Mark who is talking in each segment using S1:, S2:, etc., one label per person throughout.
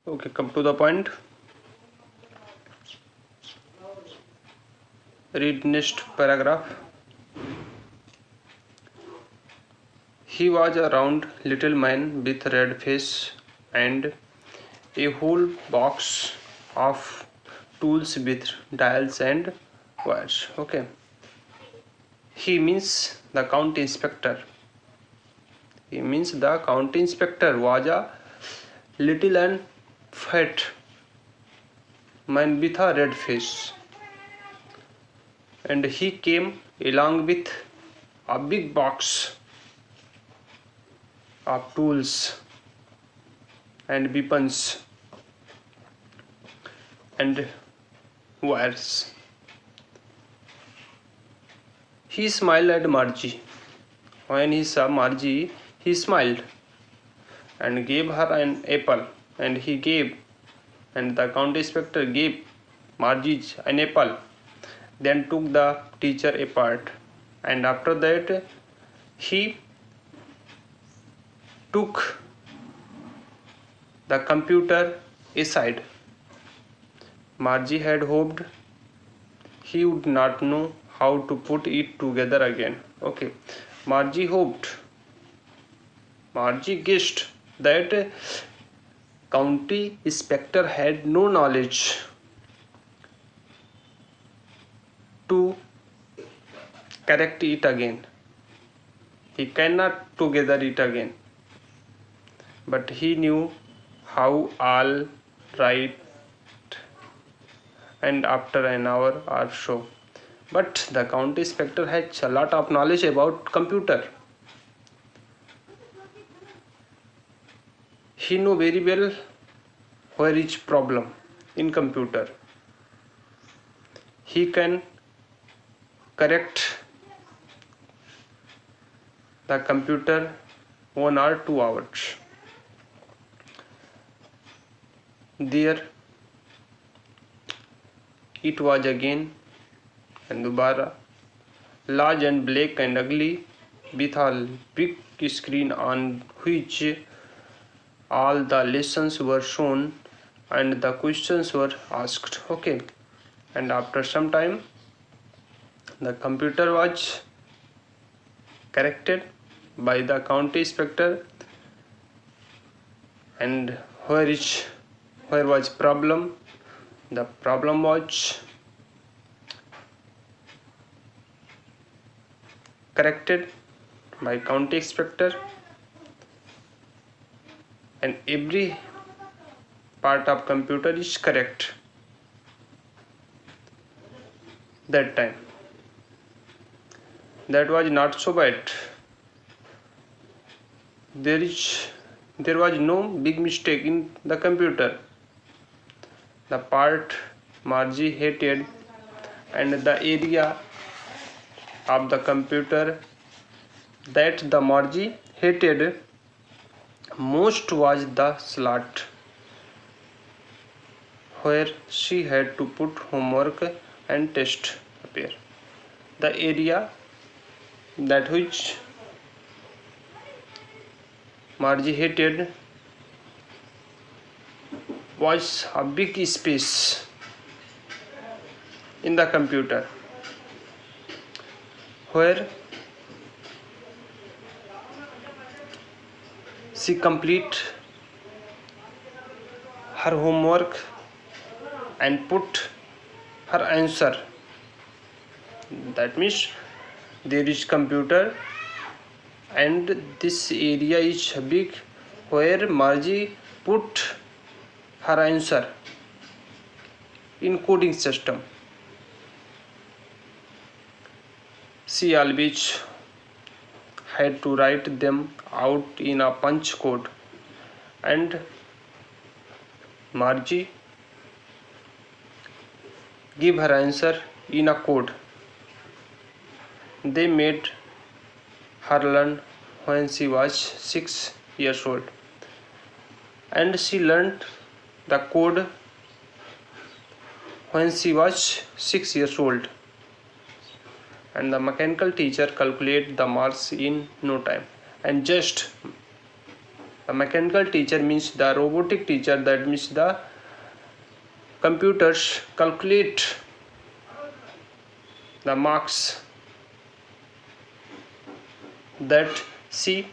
S1: Okay, come to the point. Read next paragraph. He was a round little man with red face and a whole box of tools with dials and wires. Okay. He means the county inspector. He means the county inspector was a little and fat man with a red face. And he came along with a big box of tools and weapons and wires. He smiled at Margie. When he saw Margie, he smiled and gave her an apple, and the county inspector gave Margie an apple, then took the teacher apart, and after that he took the computer aside. Margie had hoped he would not know how to put it together again. Okay, Margie guessed that county inspector had no knowledge to correct it again. He cannot together it again. But he knew how all right, and after an hour or so. But the county inspector had a lot of knowledge about computer. He knew very well where is problem in computer. He can correct the computer 1 or 2 hours. There it was again, and Dubara, large and black and ugly, with a big screen on which all the lessons were shown and the questions were asked. Okay, and after some time the computer was corrected by the county inspector, and where was problem? The problem was corrected by county inspector, and every part of computer is correct that time. That was not so bad. There was no big mistake in the computer. The part Margie hated and the area of the computer that the Margie hated most was the slot where she had to put homework and test paper. The area that which Margie hated was a big space in the computer where she complete her homework and put her answer. That means there is computer and this area is big where Margie put her answer in coding system. She always had to write them out in a punch code, and Margie give her answer in a code. They made her learn when she was 6 years old, and she learned the code when she was 6 years old, and the mechanical teacher calculated the marks in no time. And just The mechanical teacher means the robotic teacher, that means the computers calculate the marks that she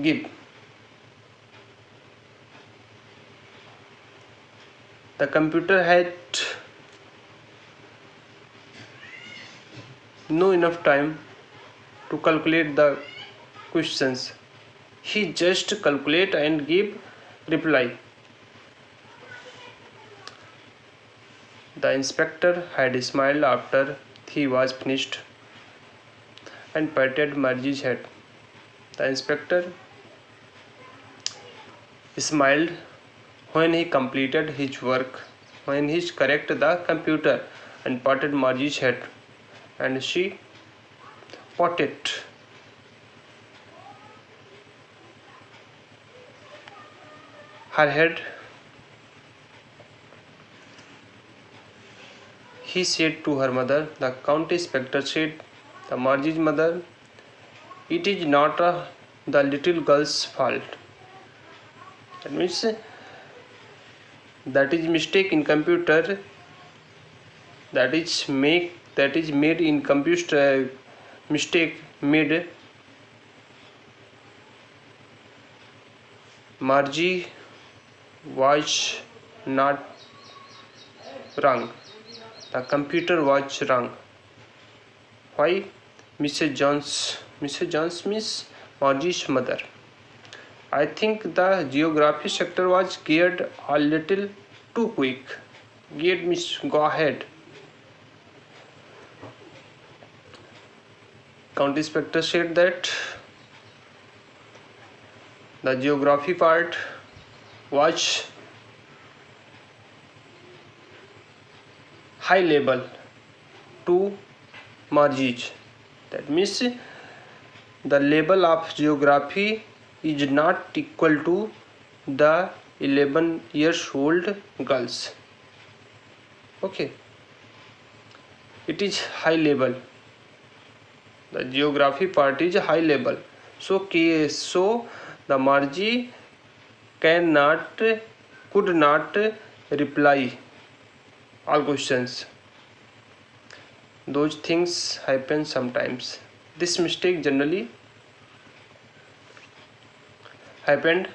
S1: give. The computer had no enough time to calculate the questions. He just calculate and give reply. The inspector had smiled after he was finished and patted Margie's head. The inspector smiled when he completed his work, when he corrected the computer and patted Margie's head, and she patted her head. He said to her mother, the county inspector said, the Margie's mother, it is not the little girl's fault. That means that is mistake in computer, that is made in computer, mistake made. Margie was not wrong. The computer was wrong. Why? Mrs. Jones means Margie's mother. I think the geography sector was geared a little too quick. Geared means go ahead. County inspector said that the geography part was high level to Margie's. That means the level of geography is not equal to the 11 years old girls. Okay, it is high level. The geography part is high level. So the Margie could not reply all questions. Those things happen sometimes. This mistake generally happened.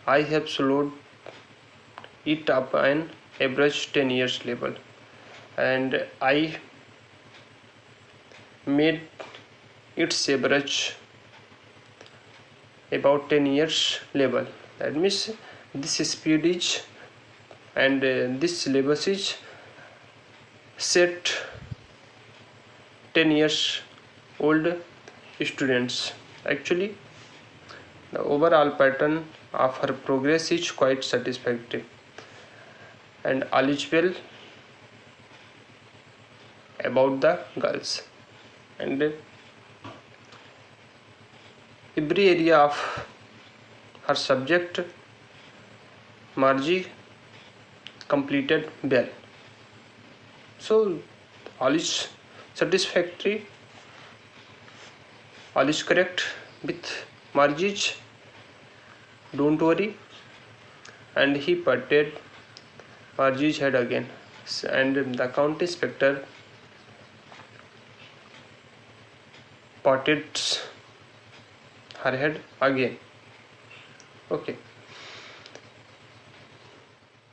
S1: I have slowed it up an average 10 years level, and I made its average about 10 years level. That means this speed is and this syllabus is set 10 years old students. Actually, the overall pattern of her progress is quite satisfactory, and all is well about the girls, and every area of her subject Margie completed well. So all is satisfactory, all is correct with Margie's. Don't worry. And he patted Margie's head again, and the county inspector patted her head again. Okay.